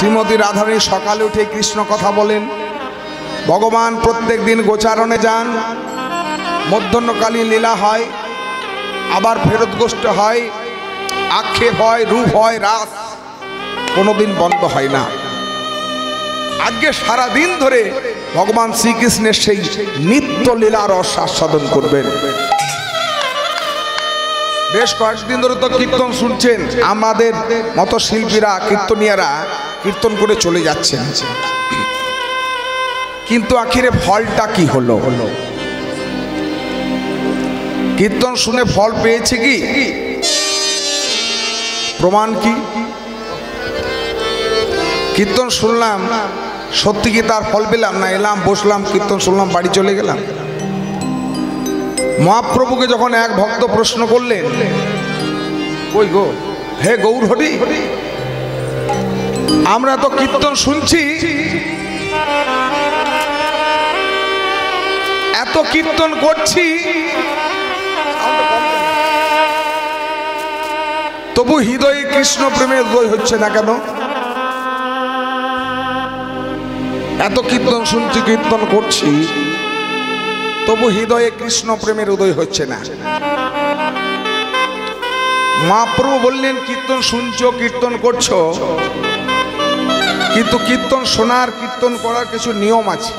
শ্রীমতী রাধারানী সকালে উঠে কৃষ্ণ কথা বলেন। ভগবান প্রত্যেক দিন গোচারণে যান, মধ্যাহ্নকালীন লীলা হয়, আবার ফেরত গোষ্ঠ হয়, আক্ষেপ হয়, রূপ হয়, রাস কোনোদিন বন্ধ হয় না। আজকে সারা দিন ধরে ভগবান শ্রীকৃষ্ণের সেই নিত্য লীলার আস্বাদন করবেন। বেশ কয়েকদিন ধরে তো কীর্তন শুনছেন, আমাদের মতো শিল্পীরা কীর্তনিয়ারা কীর্তন করে চলে যাচ্ছেন, কিন্তু আখিরে ফলটা কি হলো? কীর্তন শুনে ফল পেয়েছে কি? প্রমাণ কি? কীর্তন শুনলাম, সত্যি কি তার ফল পেলাম? না এলাম, বসলাম, কীর্তন শুনলাম, বাড়ি চলে গেলাম। মহাপ্রভুকে যখন এক ভক্ত প্রশ্ন করলেন, কই গো হে গৌর হরি, আমরা তো কীর্তন শুনছি, এত কীর্তন করছি, তবু হৃদয়ে কৃষ্ণ প্রেমের উদয় হচ্ছে না কেন? এত কীর্তন শুনছি, কীর্তন করছি, তবু হৃদয়ে কৃষ্ণ প্রেমের উদয় হচ্ছে না। মহাপ্রভু বললেন, কীর্তন শুনছো, কীর্তন করছো, কিন্তু কীর্তন শোনার, কীর্তন করার কিছু নিয়ম আছে।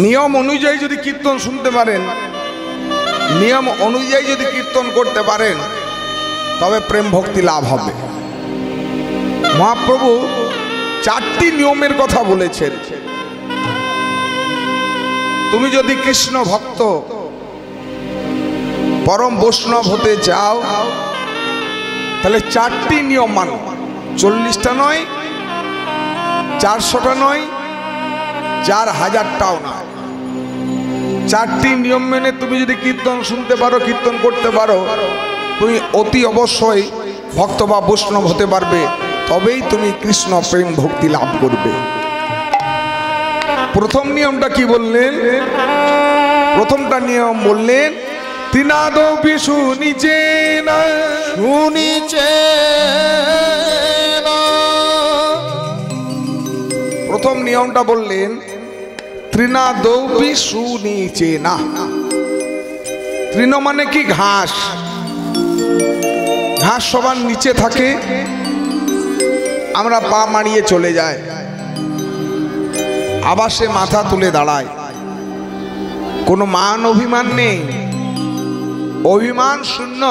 নিয়ম অনুযায়ী যদি কীর্তন শুনতে পারেন, নিয়ম অনুযায়ী যদি কীর্তন করতে পারেন, তবে প্রেম ভক্তি লাভ হবে। মহাপ্রভু 4টি নিয়মের কথা বলেছেন। তুমি যদি কৃষ্ণ ভক্ত, পরম বৈষ্ণব হতে চাও, তাহলে 4টি নিয়ম মানো। 40টা নয়, 400টা নয়, 4000টাও নয়। 4টি নিয়ম মেনে তুমি যদি কীর্তন শুনতে পারো, কীর্তন করতে পারো, তুমি অতি অবশ্যই ভক্ত বা বৈষ্ণব হতে পারবে। তবেই তুমি কৃষ্ণ প্রেম ভক্তি লাভ করবে। প্রথম নিয়মটা কি বললেন? প্রথমটা নিয়ম বললেন, তৃণাদপি শুনিচে না, শুনিচে না। প্রথম নিয়মটা বললেন, তৃণাদপি শুনিচে না। তৃণ মানে কি? ঘাস। ঘাস সবার নিচে থাকে, আমরা পা মারিয়ে চলে যাই, আবার সে মাথা তুলে দাঁড়ায়। কোনো মান অভিমান নেই, অভিমান শূন্য।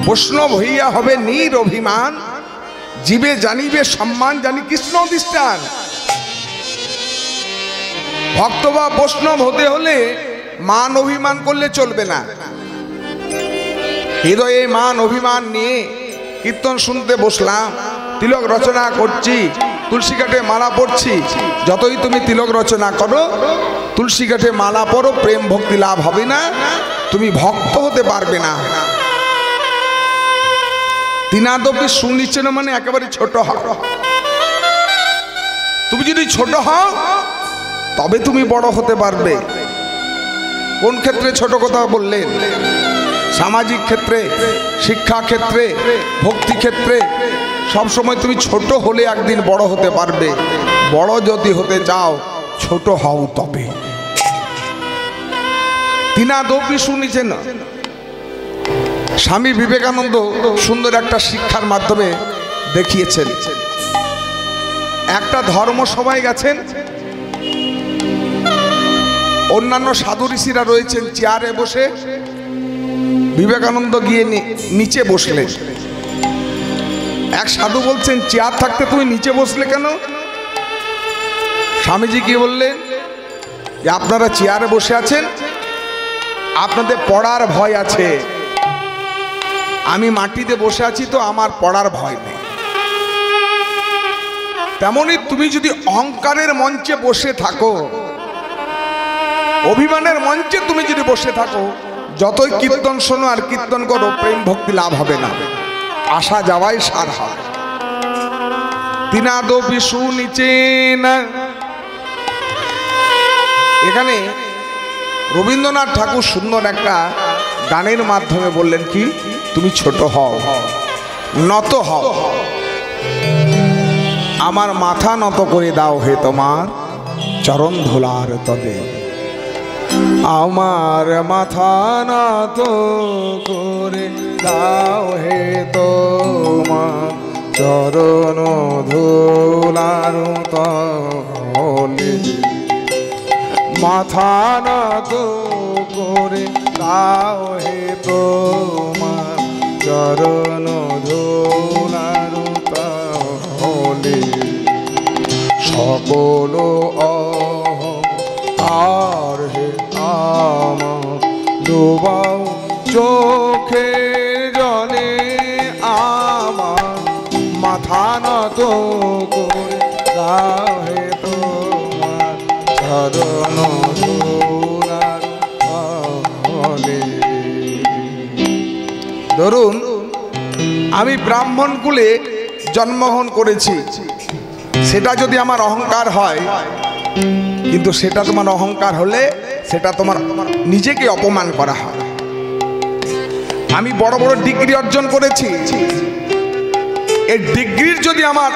বৈষ্ণব হইয়া হবে নিরভিমান, জীবে জানিবে সম্মান, জানি কৃষ্ণ অধিষ্ঠান। ভক্ত বা বৈষ্ণব হতে হলে মান অভিমান করলে চলবে না। হৃদয়ে মান অভিমান নিয়ে কীর্তন শুনতে বসলাম, তিলক রচনা করছি, তুলসী কাঠে মালা পড়ছি। যতই তুমি তিলক রচনা করো, তুলসী কাঠে মালা পড়ো, প্রেম ভক্তি লাভ হবে না, তুমি ভক্ত হতে পারবে না। তৃণাদপি শুনিচে না মানে একেবারে ছোট হও। তুমি যদি ছোট হও, তবে তুমি বড় হতে পারবে। কোন ক্ষেত্রে ছোট কথা বললেন? সামাজিক ক্ষেত্রে, শিক্ষা ক্ষেত্রে, ভক্তি ক্ষেত্রে সবসময় তুমি ছোট হলে একদিন বড় হতে পারবে। বড় যদি হতে চাও, ছোট হও তবে। তৃণাদপি শুনিচে না। স্বামী বিবেকানন্দ সুন্দর একটা শিক্ষার মাধ্যমে দেখিয়েছেন। একটা ধর্মসভায় গেছেন, অন্যান্য সাধু ঋষিরা রয়েছেন চেয়ারে বসে, বিবেকানন্দ গিয়ে নিচে বসলেন। এক সাধু বলছেন, চেয়ার থাকতে তুমি নিচে বসলে কেন? স্বামীজি কি বললেন, যে আপনারা চেয়ারে বসে আছেন, আপনাদের পড়ার ভয় আছে, আমি মাটিতে বসে আছি তো আমার পড়ার ভয় নেই। তেমনি তুমি যদি অহংকারের মঞ্চে বসে থাকো, অভিমানের মঞ্চে তুমি যদি বসে থাকো, যতই কীর্তন শোনো আর কীর্তন করো, প্রেম ভক্তি লাভ হবে না, আসা যাওয়াই সার হয়। তৃণাদপি শুনিচে না। এখানে রবীন্দ্রনাথ ঠাকুর সুন্দর একটা গানের মাধ্যমে বললেন কি, তুমি ছোট হও, নত হও। আমার মাথা নত করে দাও হে তোমার চরণ ধুলার তলে। আমার মাথা নত করে দাও হে তোমার চরণ ধুলার তলে। মাথা নত করে দাও হে তোমার চরণ ধুলার তলে। সকল অহংকার হে আমার ডুবাও চোখের জলে। আমার মাথা নত করে দাও হে তোমার চরণ ধুলার তলে। ধরুন আমি ব্রাহ্মণ কুলে জন্মগ্রহণ করেছি, সেটা যদি আমার অহংকার হয়, কিন্তু সেটা তোমার অহংকার হলে সেটা তোমার নিজেকে অপমান করা হয়। আমি বড় বড় ডিগ্রি অর্জন করেছি, এই ডিগ্রির যদি আমার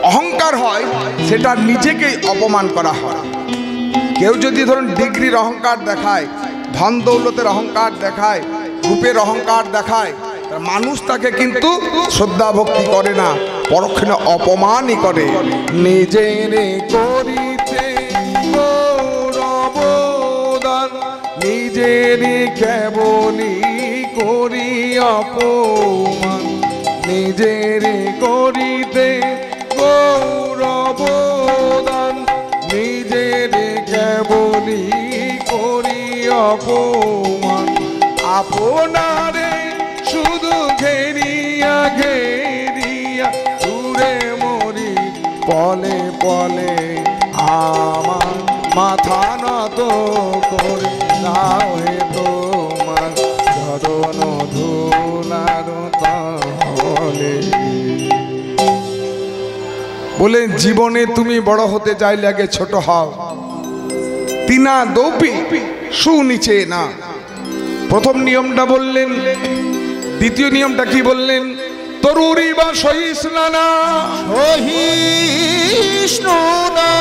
অহংকার হয় সেটা নিজেকেই অপমান করা হয়। কেউ যদি ধরুন ডিগ্রির অহংকার দেখায়, ধন দৌলতের অহংকার দেখায়, রূপের অহংকার দেখায়, মানুষ তাকে কিন্তু শ্রদ্ধা ভক্তি করে না, পরক্ষণে অপমানই করে। নিজের করিতে গৌরবদান, নিজের কেবলই করি অপমান। নিজের করিতে গৌরবদান, নিজের কেবলই করি অপমান। আপনারে শুধু ঘেরিয়া ঘেরিয়া দূরে মরি পলে পলে। আমার মাথা নত করে দাও হে তোমার চরণ ধুলার তলে। বলে জীবনে তুমি বড় হতে চাইলে আগে ছোট হও। তিনা দৌপি সু নিচে না, প্রথম নিয়মটা বললেন। দ্বিতীয় নিয়মটা কি বললেন? তরুরি বা সহিষ্ণু না, সহিষ্ণু না।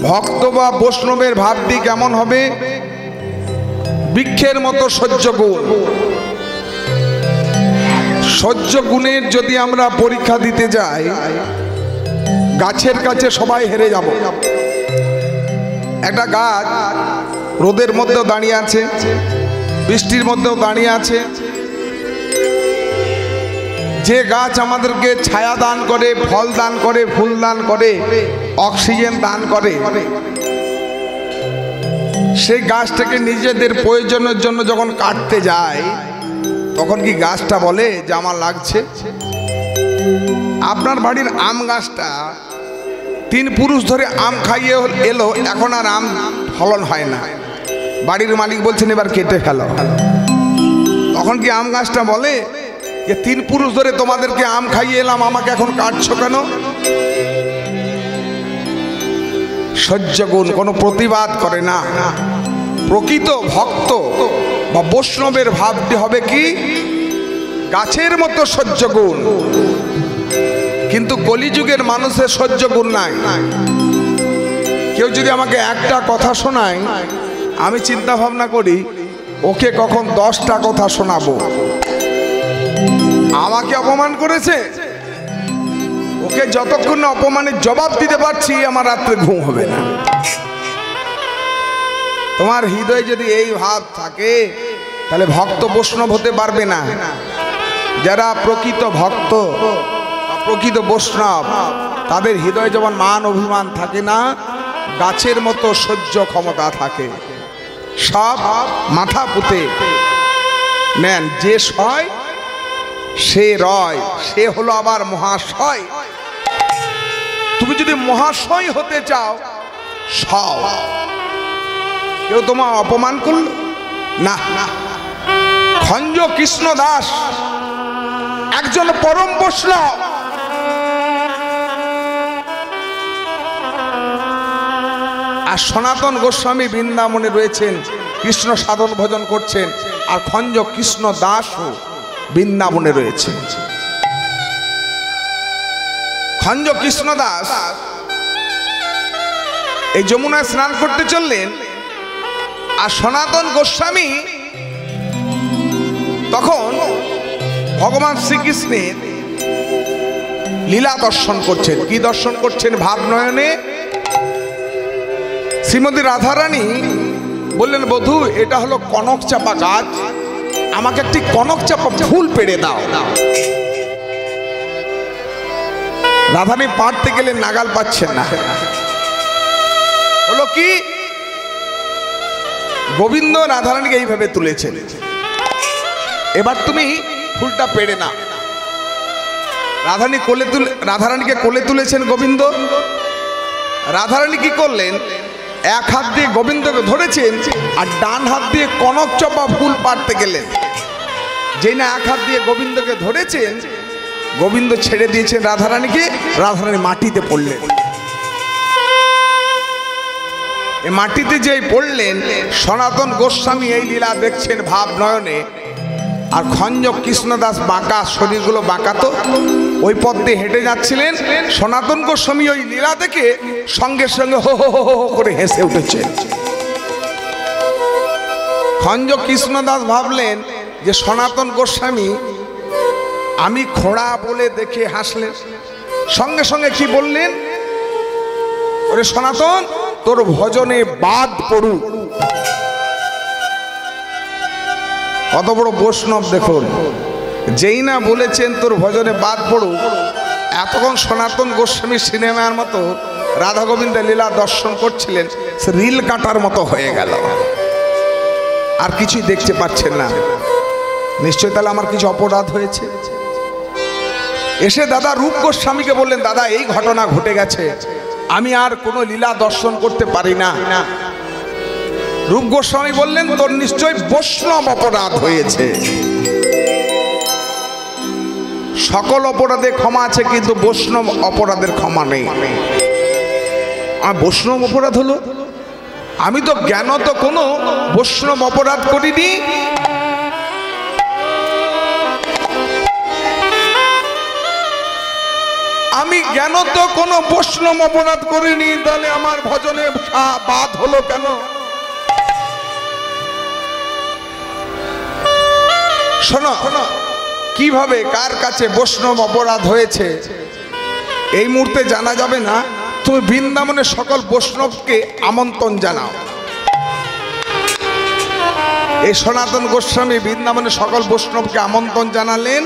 ভক্ত বা বৈষ্ণবের ভাবটি কেমন হবে? বৃক্ষের মতো সহ্য গুণ। সহ্য গুণের যদি আমরা পরীক্ষা দিতে যাই, গাছের কাছে সবাই হেরে যাব। একটা গাছ রোদের মধ্যেও দাঁড়িয়ে আছে, বৃষ্টির মধ্যেও দাঁড়িয়ে আছে। যে গাছ আমাদেরকে ছায়া দান করে, ফল দান করে, ফুল দান করে, অক্সিজেন দান করে, সেই গাছটাকে নিজেদের প্রয়োজনের জন্য যখন কাটতে যায়, তখন কি গাছটা বলে যে আমার লাগছে? আপনার বাড়ির আম গাছটা 3 পুরুষ ধরে আম খাইয়ে এলো, এখন আর আম ফলন হয় না, বাড়ির মালিক বলছেন এবার কেটে ফেলো। তখন কি আম গাছটা বলে যে 3 পুরুষ ধরে তোমাদেরকে আম খাইয়ে এলাম, আমাকে এখন কাটছো কেন? সহ্য গুণ কোনো প্রতিবাদ করে না। প্রকৃত ভক্ত বা বৈষ্ণবের ভাবটি হবে কি? গাছের মতো সহ্য গুণ। কিন্তু কলিযুগের মানুষের সহ্য গুণ নাই। কেউ যদি আমাকে একটা কথা শোনায়, আমি চিন্তা ভাবনা করি ওকে কখন 10টা কথা শোনাবো। আমাকে অপমান করেছে, ওকে যতক্ষণ না অপমানের জবাব দিতে পারছি আমার রাত্রে ঘুম হবে না। তোমার হৃদয়ে যদি এই ভাব থাকে তাহলে ভক্ত বৈষ্ণব হতে পারবে না। যারা প্রকৃত ভক্ত, প্রকৃত বৈষ্ণব, তাদের হৃদয়ে যেমন মান অভিমান থাকে না, গাছের মতো সহ্য ক্ষমতা থাকে। সব মাথা পুঁতে নেন। যে সয় সে রয়, সে হলো আবার মহাশয়। তুমি যদি মহাশয় হতে চাও, সব কেউ তোমার অপমান করল না। খঞ্জ কৃষ্ণ দাস একজন পরম বৈষ্ণব। আর সনাতন গোস্বামী বৃন্দাবনে রয়েছেন, কৃষ্ণ সাধন ভজন করছেন। আর খঞ্জ কৃষ্ণ দাসও বৃন্দাবনে রয়েছেন। খঞ্জ কৃষ্ণদাস এই যমুনায় স্নান করতে চললেন, আর সনাতন গোস্বামী তখন ভগবান শ্রীকৃষ্ণের লীলা দর্শন করছেন। কি দর্শন করছেন? ভাবনয়নে। শ্রীমতী রাধারানী বললেন, বধূ এটা হলো কনক চাপা গাছ, আমাকে একটি কনক চাপা ফুল পেড়ে দাও। রাধারানী পাড়তে গেলে নাগাল পাচ্ছেন না। হলো কি, গোবিন্দ রাধারানীকে এইভাবে তুলেছেন, এবার তুমি ফুলটা পেড়ে না। রাধারানীকে কোলে তুলেছেন গোবিন্দ। রাধারানী কি করলেন? এক হাত দিয়ে গোবিন্দকে ধরেছেন, আর ডান হাত দিয়ে কনক চাপা ফুল পাড়তে গেলেন। যেই না এক হাত দিয়ে গোবিন্দকে ধরেছেন, গোবিন্দ ছেড়ে দিয়েছেন রাধারানীকে, রাধারানী মাটিতে পড়লেন। এই মাটিতে যেই পড়লেন, সনাতন গোস্বামী এই লীলা দেখছেন ভাব নয়নে। আর খঞ্জ কৃষ্ণদাস বাঁকা, শরীরগুলো বাঁকা, তো ওই পথ দিয়ে হেঁটে যাচ্ছিলেন। সনাতন গোস্বামী ওই লীলা দেখে সঙ্গে সঙ্গে হো হো হো করে হেসে উঠেছে। খঞ্জ কৃষ্ণদাস ভাবলেন যে সনাতন গোস্বামী আমি খোড়া বলে দেখে হাসলেন। সঙ্গে সঙ্গে কি বললেন? ওরে সনাতন, তোর ভজনে বাদ পড়ু। কত বড় বৈষ্ণব দেখুন, যেই না বলেছেন তোর ভজনে বাদ পড়ু, এতক্ষণ সনাতন গোস্বামী সিনেমার মতো রাধা গোবিন্দের লীলা দর্শন করছিলেন, সে রিল কাটার মতো হয়ে গেল, আর কিছুই দেখতে পাচ্ছেন না। নিশ্চয় তাহলে আমার কিছু অপরাধ হয়েছে। এসে দাদা রূপ গোস্বামীকে বললেন, দাদা এই ঘটনা ঘটে গেছে, আমি আর কোনো লীলা দর্শন করতে পারি না। রূপ গোস্বামী বললেন, তোর নিশ্চয় বৈষ্ণব অপরাধ হয়েছে। সকল অপরাধে ক্ষমা আছে, কিন্তু বৈষ্ণব অপরাধের ক্ষমা নেই। আর বৈষ্ণব অপরাধ হলো, আমি তো জ্ঞানত কোনো বৈষ্ণব অপরাধ করিনি। আমি জ্ঞানত কোনো বৈষ্ণব অপরাধ করিনি, তাহলে আমার ভজনে বাদ হলো কেন? শোনো, কিভাবে কার কাছে বৈষ্ণব অপরাধ হয়েছে এই মুহূর্তে জানা যাবে না। তুমি বৃন্দাবনের সকল বৈষ্ণবকে আমন্ত্রণ জানাও। এই সনাতন গোস্বামী বৃন্দাবনের সকল বৈষ্ণবকে আমন্ত্রণ জানালেন।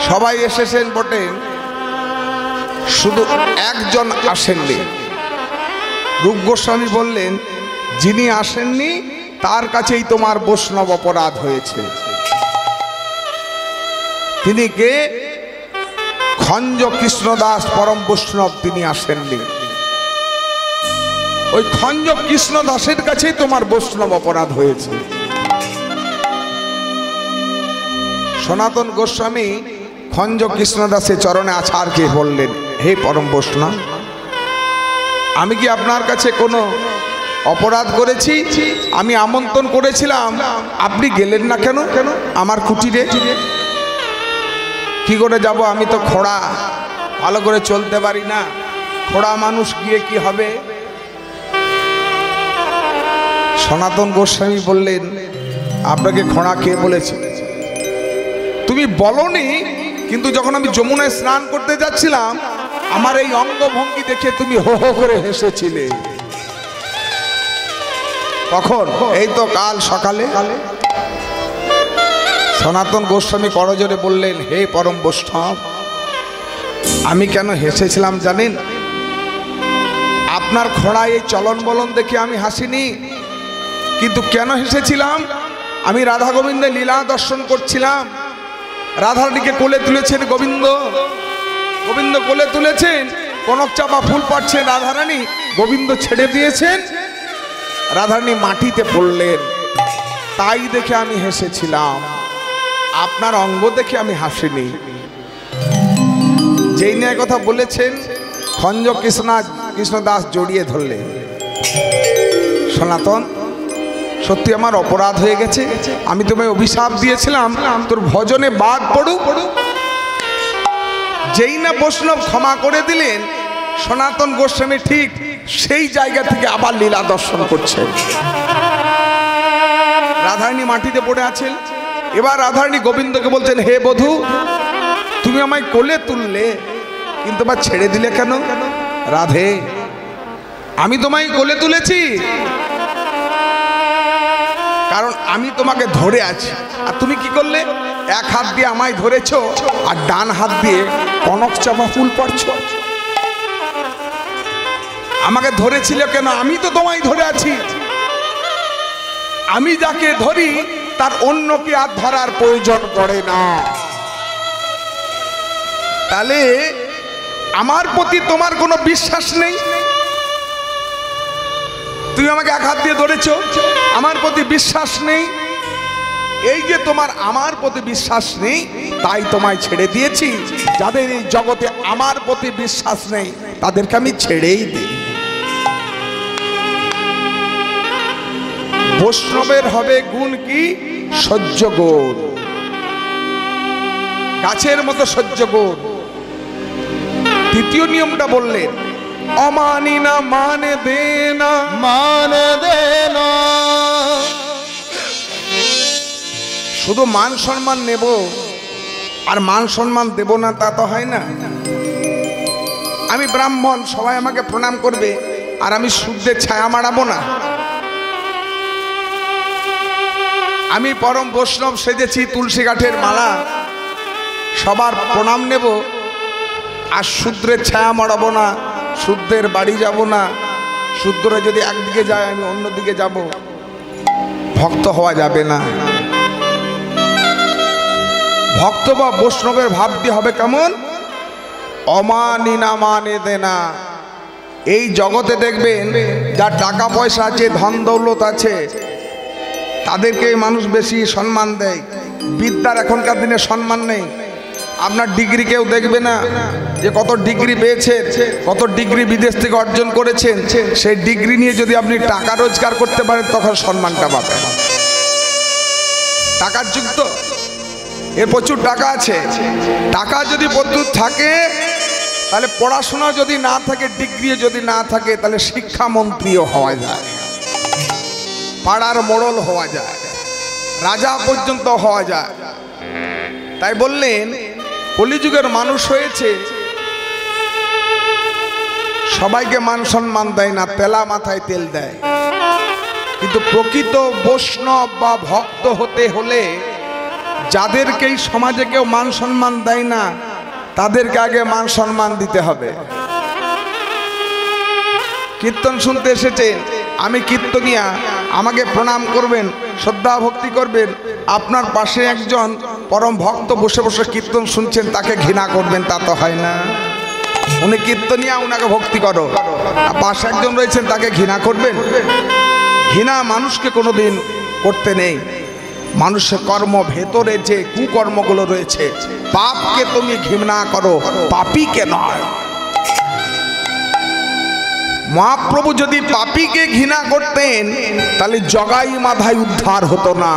সবাই এসেছেন বটে, শুধু একজন আসেননি। রূপ গোস্বামী বললেন, যিনি আসেননি তার কাছেই তোমার বৈষ্ণব অপরাধ হয়েছে। তিনি কে? খঞ্জ কৃষ্ণদাস পরম বৈষ্ণব, তিনি আসেননি। ওই খঞ্জ কৃষ্ণদাসের কাছেই তোমার বৈষ্ণব অপরাধ হয়েছে। সনাতন গোস্বামী খঞ্জ কৃষ্ণদাসের চরণে আছাড়কে বললেন, হে পরম বৈষ্ণব, আমি কি আপনার কাছে কোনো অপরাধ করেছি? আমি আমন্ত্রণ করেছিলাম, আপনি গেলেন না কেন আমার কুটিরে? কি করে যাব? আমি তো খোড়া, ভালো করে চলতে পারি না। খোড়া মানুষ গিয়ে কি হবে? সনাতন গোস্বামী বললেন, আপনাকে খোড়া কে বলেছে? তুমি বলনি, কিন্তু যখন আমি যমুনায় স্নান করতে যাচ্ছিলাম, আমার এই অঙ্গভঙ্গি দেখে তুমি হো হো করে হেসেছিলে। কখন? এই তো কাল সকালে। সনাতন গোস্বামী করজোরে বললেন, হে পরম বৈষ্ণব, আমি কেন হেসেছিলাম জানেন? আপনার খোড়ায় এই চলন বলন দেখে আমি হাসিনি, কিন্তু কেন হেসেছিলাম? আমি রাধা গোবিন্দের লীলা দর্শন করছিলাম। রাধারানীকে কোলে তুলেছেন গোবিন্দ, গোবিন্দ কোলে তুলেছেন, কনক চাপা ফুল পাচ্ছেন রাধারানী, গোবিন্দ ছেড়ে দিয়েছেন, রাধারানী মাটিতে পড়লেন। তাই দেখে আমি হেসেছিলাম, আপনার অঙ্গ দেখে আমি হাসিনি। যেই নিয়ে কথা বলেছেন, খঞ্জ কৃষ্ণদাস জড়িয়ে ধরলেন। সনাতন, সত্যি আমার অপরাধ হয়ে গেছে, আমি তোমায় অভিশাপ দিয়েছিলাম তোর ভজনে বাদ পড়ু। যেই না বৈষ্ণব ক্ষমা করে দিলেন, সনাতন গোস্বামী ঠিক সেই জায়গা থেকে আবার লীলা দর্শন করছেন। রাধারানী মাটিতে পড়ে আছেন, এবার রাধারানী গোবিন্দকে বলছেন, হে বধূ, তুমি আমায় কোলে তুললে কিন্তু আবার ছেড়ে দিলে কেন? রাধে, আমি তোমায় কোলে তুলেছি কারণ আমি তোমাকে ধরে আছি, আর তুমি কি করলে? এক হাত দিয়ে আমায় ধরেছো আর ডান হাত দিয়ে কনক চাপা ফুল পড়ছো। আমাকে ধরেছিল কেন? আমি তো তোমায় ধরে আছি। আমি যাকে ধরি তার অন্যকে আর ধরার প্রয়োজন পড়ে না। তাহলে আমার প্রতি তোমার কোনো বিশ্বাস নেই? তুমি আমাকে এক হাত দিয়ে ধরেছো, আমার প্রতি বিশ্বাস নেই। এই যে তোমার আমার প্রতি বিশ্বাস নেই, তাই তোমায় ছেড়ে দিয়েছি। যাদের এই জগতে আমার প্রতি বিশ্বাস নেই তাদেরকে আমি ছেড়েই দিই। বৈষ্ণবের হবে গুণ কি? সহ্য গুণ, গাছের মতো সহ্য গুণ। দ্বিতীয় নিয়মটা বললেন, অমানি না মানে দে না, মানে দে না। শুধু মান সম্মান নেব আর মান সম্মান দেব না তা তো হয় না। আমি ব্রাহ্মণ, সবাই আমাকে প্রণাম করবে আর আমি সূর্যের ছায়া মারাবো না। আমি পরম বৈষ্ণব সেজেছি, তুলসী কাঠের মালা, সবার প্রণাম নেব আর শূদ্রের ছায়া মারাবো না, শূদ্রের বাড়ি যাব না। শূদ্ররা যদি একদিকে যায় আমি অন্যদিকে যাব, ভক্ত হওয়া যাবে না। ভক্ত বা বৈষ্ণবের ভাবটি হবে কেমন? অমানি না মানে দে না। এই জগতে দেখবেন যার টাকা পয়সা আছে, ধন দৌলত আছে, তাদেরকে মানুষ বেশি সম্মান দেয়। বিদ্যার এখনকার দিনে সম্মান নেই। আপনার ডিগ্রি কেউ দেখবে না যে কত ডিগ্রি পেয়েছেন, কত ডিগ্রি বিদেশ থেকে অর্জন করেছেন। সেই ডিগ্রি নিয়ে যদি আপনি টাকা রোজগার করতে পারেন তখন সম্মানটা পাবেন। টাকার যুগ তো, এর প্রচুর টাকা আছে। টাকা যদি প্রচুর থাকে তাহলে পড়াশোনা যদি না থাকে, ডিগ্রি যদি না থাকে, তাহলে শিক্ষামন্ত্রীও হওয়া যায়, পাড়ার মোড়ল হওয়া যায়, রাজা পর্যন্ত হওয়া যায়। তাই বললেন কলিযুগের মানুষ হয়েছে, সবাইকে মান সম্মান দেয় না, তেলা মাথায় তেল দেয়। কিন্তু প্রকৃত বৈষ্ণব বা ভক্ত হতে হলে যাদেরকে এই সমাজে কেউ মান সম্মান দেয় না তাদেরকে আগে মান সম্মান দিতে হবে। কীর্তন শুনতে এসেছেন, আমি কীর্তনিয়া, আমাকে প্রণাম করবেন, শ্রদ্ধা ভক্তি করবেন। আপনার পাশে একজন পরম ভক্ত বসে বসে কীর্তন শুনছেন, তাকে ঘৃণা করবেন তা তো হয় না। উনি কীর্তনিয়া, উনাকে ভক্তি করো, আর পাশে একজন রয়েছেন তাকে ঘৃণা করবেন? ঘৃণা মানুষকে কোনোদিন করতে নেই। মানুষের কর্ম ভেতরে যে কুকর্মগুলো রয়েছে, পাপকে তুমি ঘৃণা করো, পাপীকে নয়। মহাপ্রভু যদি পাপীকে ঘৃণা করতেন তাহলে জগাই মাধাই উদ্ধার হতো না,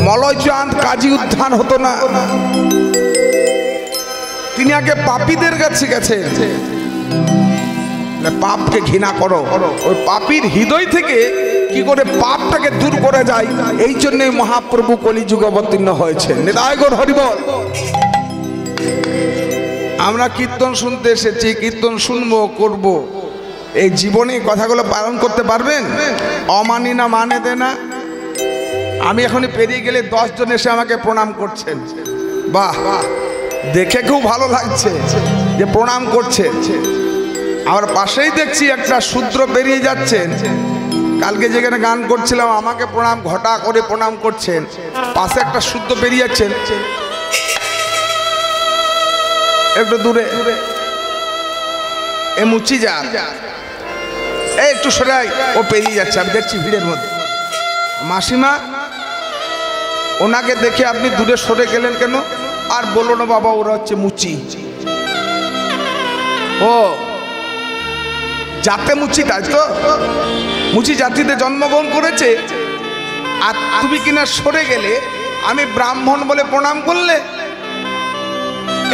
মলয়চাঁদ কাজী উদ্ধার হতো না। তিনি আগে পাপীদের কাছে গেছেন, পাপকে ঘৃণা করো। ওই পাপীর হৃদয় থেকে কি করে পাপটাকে দূর করে যায়, এই জন্যই মহাপ্রভু কলিযুগে অবতীর্ণ হয়েছে। নিতাই গৌর হরি বল। আমরা কীর্তন শুনতে এসেছি, কীর্তন শুনবো, করব। এই জীবনে কথাগুলো পালন করতে পারবেন? অমানি না মানে দে না। আমি এখনই পেরিয়ে গেলে 10 জন এসে আমাকে প্রণাম করছেন, বাহ, দেখে খুব ভালো লাগছে যে প্রণাম করছেন। আমার পাশেই দেখছি একটা শূদ্র বেরিয়ে যাচ্ছেন, কালকে যেখানে গান করছিলাম আমাকে প্রণাম ঘটা করে প্রণাম করছেন, পাশে একটা শূদ্র বেরিয়ে যাচ্ছেন একটু দূরে, এ মুচি যা, এই একটু সরাই, ও পেরিয়ে যাচ্ছে, আমি দেখছি ভিড়ের মধ্যে। মাসিমা, ওনাকে দেখে আপনি দূরে সরে গেলেন কেন? আর বলো না বাবা, ওরা হচ্ছে মুচি। ও জাতে মুচি, তাই তো? মুচি জাতিতে জন্মগ্রহণ করেছে, আর তুমি কিনা সরে গেলে, আমি ব্রাহ্মণ বলে প্রণাম করলে।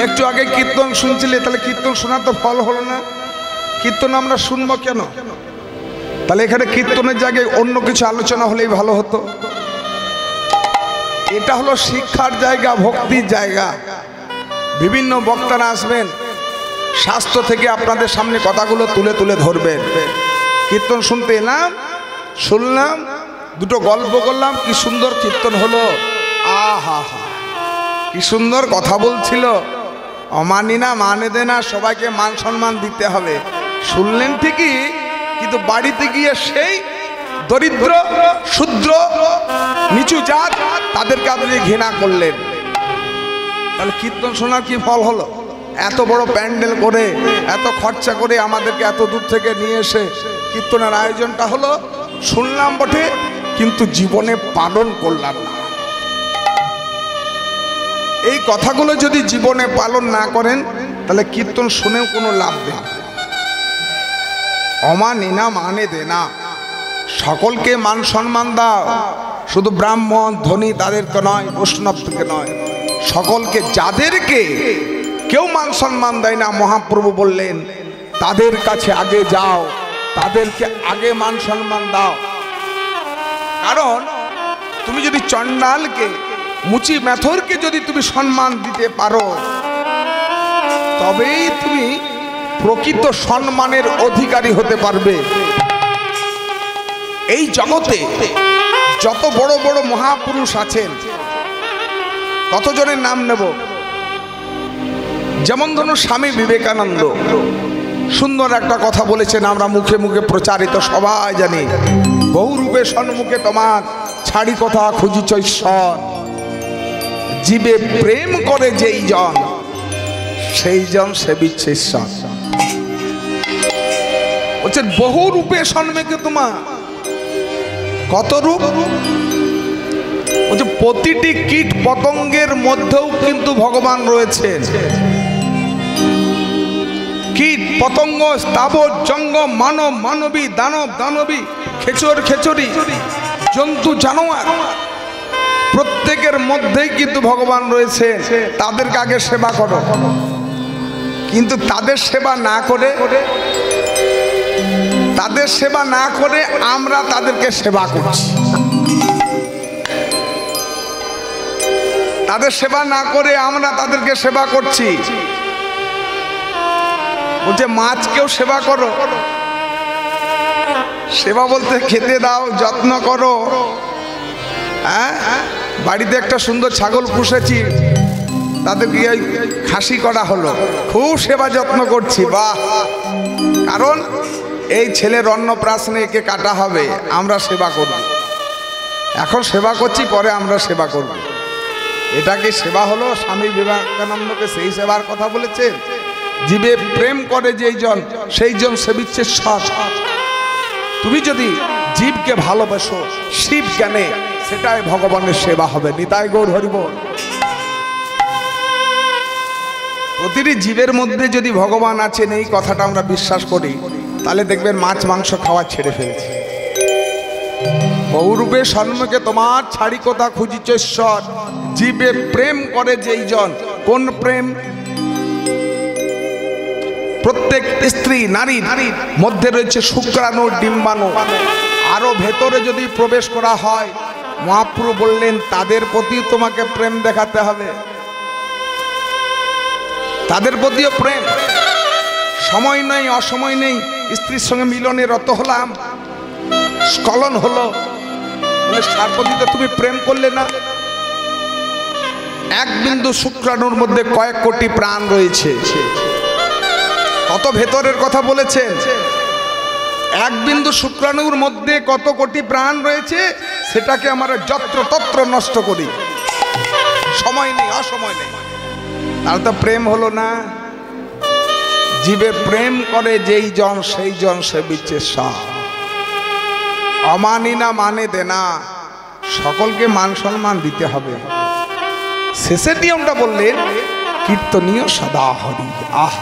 একটু আগে কীর্তন শুনছিলে, তাহলে কীর্তন শোনার তো ফল হলো না। কীর্তন আমরা শুনবো কেন? তাহলে এখানে কীর্তনের জায়গায় অন্য কিছু আলোচনা হলেই ভালো হতো। এটা হলো শিক্ষার জায়গা, ভক্তির জায়গা। বিভিন্ন বক্তারা আসবেন, শাস্ত্র থেকে আপনাদের সামনে কথাগুলো তুলে তুলে ধরবেন। কীর্তন শুনতে এলাম, শুনলাম, দুটো গল্প করলাম, কি সুন্দর কীর্তন হলো। আহা হা, কি সুন্দর কথা বলছিল। অমানি না মানে দে না, সবাইকে মান সম্মান দিতে হবে। শুনলেন ঠিকই, কিন্তু বাড়িতে গিয়ে সেই দরিদ্র, শূদ্র, নিচু জাত, তাদেরকে আপনি ঘৃণা করলেন। তাহলে কীর্তন শোনার কি ফল হলো? এত বড় প্যান্ডেল করে, এত খরচা করে আমাদেরকে এত দূর থেকে নিয়ে এসে কীর্তনের আয়োজনটা হলো, শুনলাম বটে কিন্তু জীবনে পালন করলাম না। এই কথাগুলো যদি জীবনে পালন না করেন, তাহলে কীর্তন শুনেও কোনো লাভ নেই। অমানি না মানে দে না, সকলকে মান সম্মান দাও। শুধু ব্রাহ্মণ ধনী তাদেরকে নয়, বৈষ্ণবকে নয়, সকলকে। যাদেরকে কেউ মান সম্মান দেয় না, মহাপ্রভু বললেন তাদের কাছে আগে যাও, তাদেরকে আগে মান সম্মান দাও। কারণ তুমি যদি চণ্ডালকে, মুচি মেথরকে যদি তুমি সম্মান দিতে পারো, তবেই তুমি প্রকৃত সম্মানের অধিকারী হতে পারবে। এই জগতে যত বড় বড় মহাপুরুষ আছেন, কতজনের নাম নেব? যেমন ধরুন স্বামী বিবেকানন্দ, সুন্দর একটা কথা বলেছেন, আমরা মুখে মুখে প্রচারিত, সবাই জানি। বহুরূপে সন্মুখে তোমার, ছাড়ি কথা খুঁজিছ ঈশ্বর, জীবে প্রেম করে যেই জন, সেই জন সেবিচ্ছে ঈশ্বর। বলছেন বহু রূপে সন্মুখে তোমার, কত রূপ? বলছে প্রতিটি কীট পতঙ্গের মধ্যেও কিন্তু ভগবান রয়েছেন। কীট পতঙ্গ, স্থাবর জঙ্গম, মানব মানবী, দানব দানবী, খেচর খেচরি, জন্তু জানোয়ার, প্রত্যেকের মধ্যেই কিন্তু ভগবান রয়েছে। তাদেরকে আগে সেবা করো। কিন্তু তাদের সেবা না করে, তাদের সেবা না করে আমরা তাদেরকে সেবা করছি। তাদের সেবা না করে আমরা তাদেরকে সেবা করছি। বলছে মাছকেও সেবা করো। সেবা বলতে খেতে দাও, যত্ন করো। হ্যাঁ, বাড়িতে একটা সুন্দর ছাগল পুষেছি, তাদেরকে খাসি করা হলো, খুব সেবা যত্ন করছি। বাহ! কারণ এই ছেলের অন্নপ্রাশনে একে কাটা হবে, আমরা সেবা করব। এখন সেবা করছি, পরে আমরা সেবা করব। এটা কি সেবা হলো? স্বামী বিবেকানন্দকে সেই সেবার কথা বলেছেন। জীবে প্রেম করে যেই জন, সেই জন সেবিচ্ছে ঈশ্বর। তুমি যদি জীবকে ভালোবাসো শিব জ্ঞানে, সেটাই ভগবানের সেবা হবে। নিতাই গৌর হরিবোল। প্রতিটি জীবের মধ্যে যদি ভগবান আছেন, এই কথাটা আমরা বিশ্বাস করি, তাহলে দেখবেন মাছ মাংস খাওয়া ছেড়ে ফেলছে। বহুরূপে সন্মুখে তোমার, ছাড়ি কথা খুঁজিছ ঈশ্বর, জীবে প্রেম করে যেই জন। কোন প্রেম? প্রত্যেক স্ত্রী নারীর মধ্যে রয়েছে শুক্রাণু, ডিম্বাণু। আরো ভেতরে যদি প্রবেশ করা হয়, মহাপ্রভু বললেন তাদের প্রতি তোমাকে প্রেম দেখাতে হবে। তাদের প্রতিও প্রেম। সময় নেই, অসময় নেই, স্ত্রীর সঙ্গে মিলনে রত হলাম, স্খলন হলো, তার প্রতি তো তুমি প্রেম করলে না। এক বিন্দু শুক্রাণুর মধ্যে কয়েক কোটি প্রাণ রয়েছে। কত ভেতরের কথা বলেছেন। এক বিন্দু শুক্রাণুর মধ্যে কত কোটি প্রাণ রয়েছে, সেটাকে আমরা যত্র তত্র নষ্ট করি। সময় নেই, অসময় নেই, তার তো প্রেম হলো না। জীবে প্রেম করে যেই জন, সেই জন সেবিচ্ছে ঈশ্বর। অমানি না মানে দে না, সকলকে মান সম্মান দিতে হবে। শেষের নিয়মটা বললেন কীর্তনীয় সদা হরি। আহ,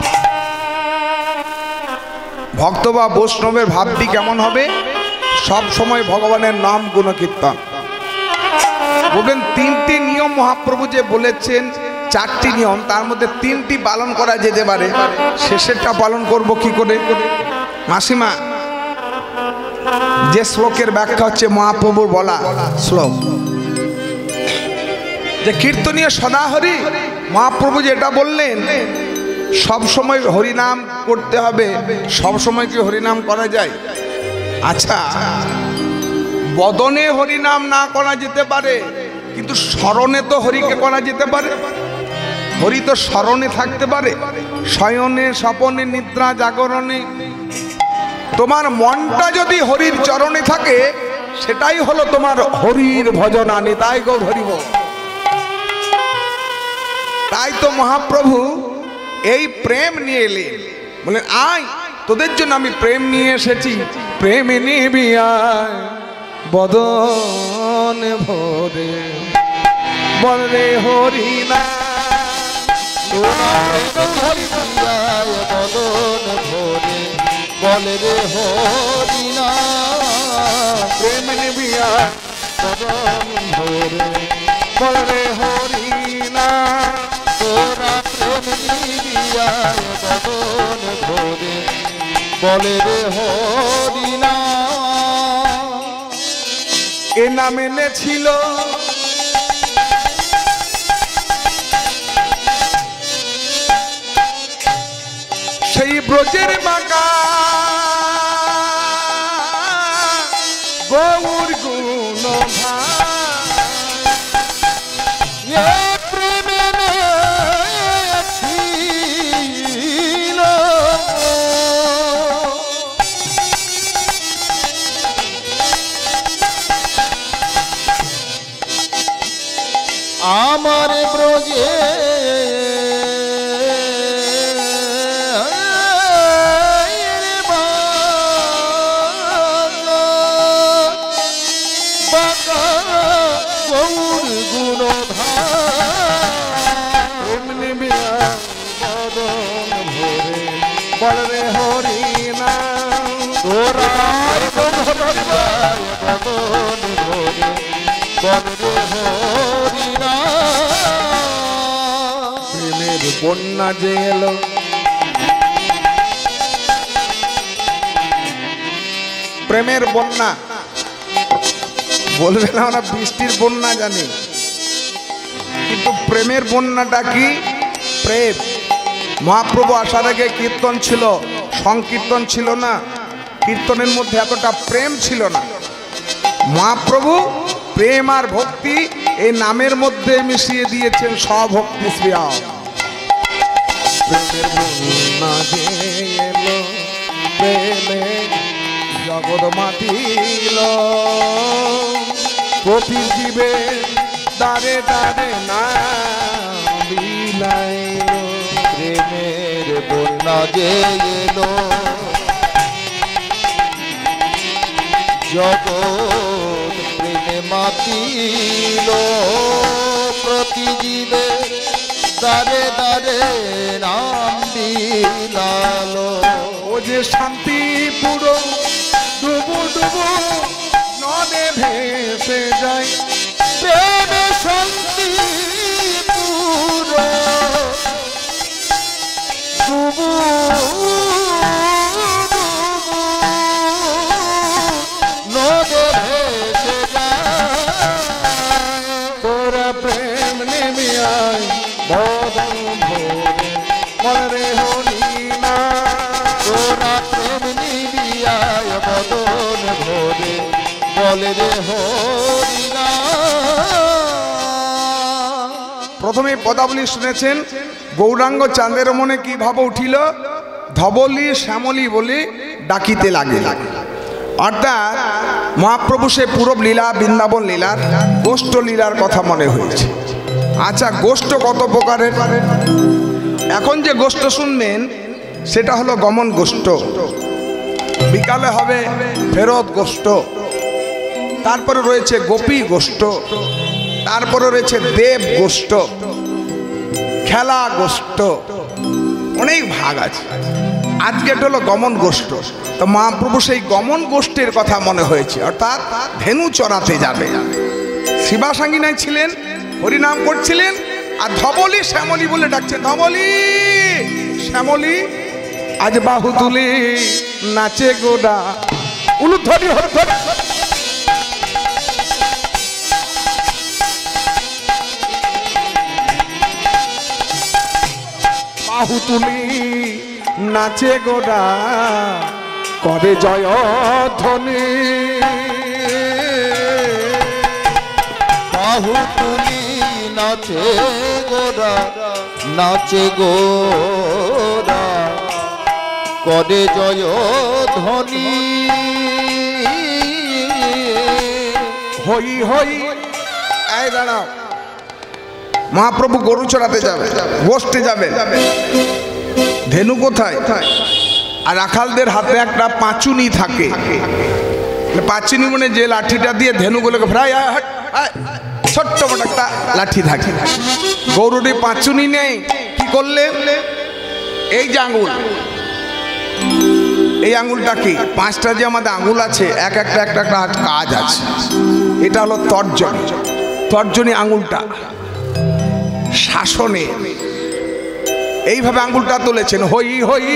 ভক্ত বা বৈষ্ণবের ভাবটি কেমন হবে? সব সময় ভগবানের নাম গুণ কীর্তন। বলবেন তিনটি নিয়ম মহাপ্রভু যে বলেছেন, 4টি নিয়ম, তার মধ্যে 3টি পালন করা যেতে পারে, শেষেরটা পালন করব কি করে? মাসিমা, যে শ্লোকের ব্যাখ্যা হচ্ছে মহাপ্রভুর বলা শ্লোক, যে কীর্তনীয় সদা হরি, মহাপ্রভু যেটা বললেন সব সময় হরিনাম করতে হবে। সব সময় কি হরিনাম করা যায়? আচ্ছা, বদনে হরিনাম না করা যেতে পারে, কিন্তু স্মরণে তো হরিকে করা যেতে পারে। হরি তো স্মরণে থাকতে পারে, শয়নে স্বপনে নিদ্রা জাগরণে। তোমার মনটা যদি হরির চরণে থাকে, সেটাই হলো তোমার হরির ভজনা। নিতাই গৌর হরি বল। তাই তো মহাপ্রভু এই প্রেম নিয়ে এলেন, বলেন আয় তোদের জন্য আমি প্রেম নিয়ে এসেছি। প্রেমে নিবি আয় বদন ভরে, বল রে হরি না বদন ভরে, বলে রে হরি না। প্রেম নিবি আয় বদন ভরে, বল রে হরি না। তোরা প্রেম নিবিয়ায় বদন ভরে, বলে রে হরি না। এ নাম এনেছিল সেই ব্রজের বাঁকা গৌর গুণ আমার ব্রজে গৌর গুণ বদন ভরে, বলরে হরি না। তোরা বদন ভরে, বলে হরি না। প্রেমের বন্যা যে এলো, প্রেমের বন্যা বলবে না আমরা বৃষ্টির বন্যা জানি, কিন্তু প্রেমের বন্যাটা কি? প্রেম। মহাপ্রভু আসার আগে কীর্তন ছিল, সংকীর্তন ছিল না, কীর্তনের মধ্যে এতটা প্রেম ছিল না। মহাপ্রভু প্রেম আর ভক্তি এই নামের মধ্যে মিশিয়ে দিয়েছেন স্বভক্তি শ্রিয়া। প্রেমের বন্যা যে এলো, প্রেমে জগৎ মাতিল, প্রতি জীবে দারে দারে না বিলাইল। প্রেমের বন্যা যে এলো, জগৎ প্রেমে মাতিল, প্রতি জীবে দারে দারে নাম বিলালো। ও যে শান্তি পুরো ডুবু ডুবু নদে ভেসে যায়, প্রেমে শান্তি পুরো ডুবু নদে ভেসে যায়। তোরা প্রেম নেমে আয় বদন ভরে, মরে হরি না। তোরা প্রেম নিবিয়ায় বদন ভরে, বলে রে হরি না। প্রথমে পদাবলী শুনেছেন, গৌরাঙ্গ চাঁদের মনে কি ভাব উঠিল, ধবলি শ্যামলী বলে ডাকিতে লাগে। অর্থাৎ মহাপ্রভু সে পূরব লীলা, বৃন্দাবন লীলার গোষ্ঠ লীলার কথা মনে হয়েছে। আচ্ছা, গোষ্ঠ কত প্রকারের? এখন যে গোষ্ঠ শুনবেন সেটা হলো গমন গোষ্ঠ, বিকালে হবে ফেরত গোষ্ঠ, তারপরে রয়েছে গোপী গোষ্ঠ, তারপরে রয়েছে দেব গোষ্ঠ, খেলা গোষ্ঠ, অনেক ভাগ আছে। আজকে এটা হলো গমন গোষ্ঠ। তো মহাপ্রভু সেই গমন গোষ্ঠীর কথা মনে হয়েছে, অর্থাৎ ধেনু চড়াতে যাবে। শিবাসাঙ্গিনায় ছিলেন, হরিনাম করছিলেন, আর ধবলি শ্যামলী বলে ডাকছেন, ধবলি শ্যামলী আজ বাহু তুলে নাচে গোডা। উলুধ্বনি হরধ্বনি। বাহু তুলি নাচে গোডা করে জয় ধ্বনি। বাহু তুলি নাচে গোরা, নাচে গোরা করে জয় ধ্বনি। হই হই। এই দাঁড়াও, মহাপ্রভু গরু চড়াতে যাবে, বসতে যাবে, ধেনু কোথায়? আর রাখালদের হাতে একটা পাঁচুনি থাকে, পাঁচুনি মানে যে লাঠিটা দিয়ে ধেনুগুলোকে প্রায় ছোট্ট মোট একটা লাঠি থাকে। গরুটি পাঁচুনি নেই, কি করলে? এই যে আঙুল, এই আঙুলটা কি? পাঁচটা যে আমাদের আঙুল আছে, এক একটা একটা একটা কাজ আছে। এটা হলো তর্জনী। তর্জনী আঙুলটা শাসনে এইভাবে আঙ্গুলটা তুলেছেন। হই হই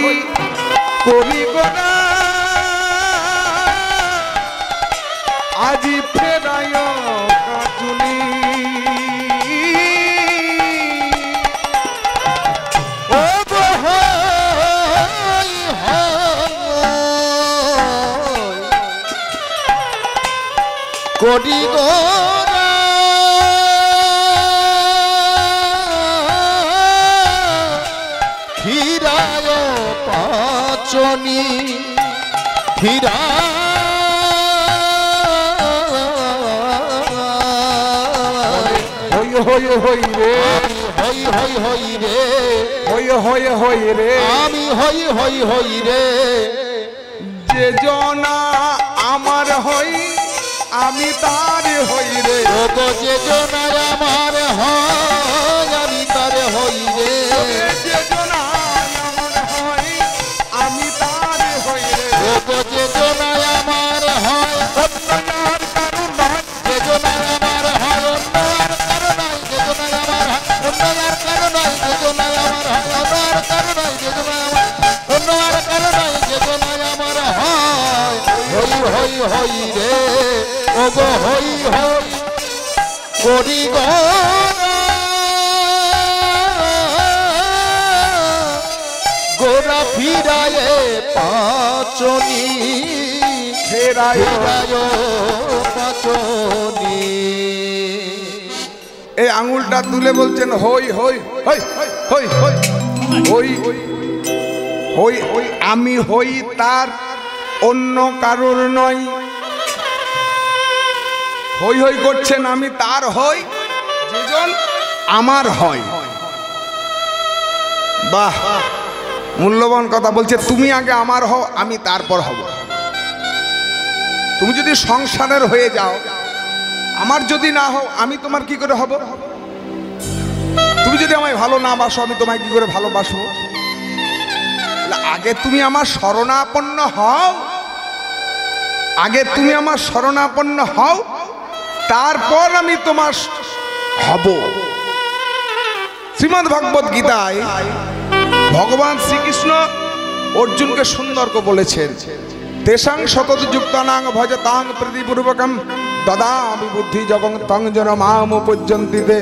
করি গোরা আজি ফেরায় কাজুনি। ও গো হই করি গোরা ফিরায় পাচনি। ফিরা হই হই রে, হই হই হই রে, হই হই হই রে, আমি হই হই হই রে। যে জনা আমার হই আমি তার হই রে। ওগো যে জনার আমার হয় আমি তার হই রে। যে জনা আমার হই আমি তার হই রে। ওগো যে জনার আমার হয় অন্য আর কারণ নয়। যে জনার আমার হয় অন্য আর কারণ নয়। যে জনার আমার হয় অন্য আর কারণ নয়। যে জনার আমার হয় অন্য আর কারণ নয়। যে জনার আমার অন্য আর কারণ নয়। যে জনার আমার হয় হই হই হই রে। ওগো হই হই করি গোরা ফিরায় পাচনি। ফেরায় পাচনি। এই আঙুলটা তুলে বলছেন হই হই হই হই হই হই হই হই আমি হই তার, অন্য কারোর নয়। হই হই করছেন, আমি তার হই, যেজন আমার হয়। বাহ, মূল্যবান কথা বলছে। তুমি আগে আমার হও, আমি তারপর হব। তুমি যদি সংসারের হয়ে যাও, আমার যদি না হও, আমি তোমার কি করে হব? তুমি যদি আমায় ভালো না বাসো, আমি তোমায় কি করে ভালোবাসবো? আগে তুমি আমার শরণাপন্ন হও, আগে তুমি আমার শরণাপন্ন হও, তারপর আমি তোমার হব। শ্রীমদ্ ভগবত গীতায় ভগবান শ্রীকৃষ্ণ অর্জুনকে সুন্দর করে বলেছেন, তেষাং শতত যুক্তানাং ভজতাং প্রীতিপূর্বকম দদামি বুদ্ধি জগং তং জন মাম পর্যন্তিতে।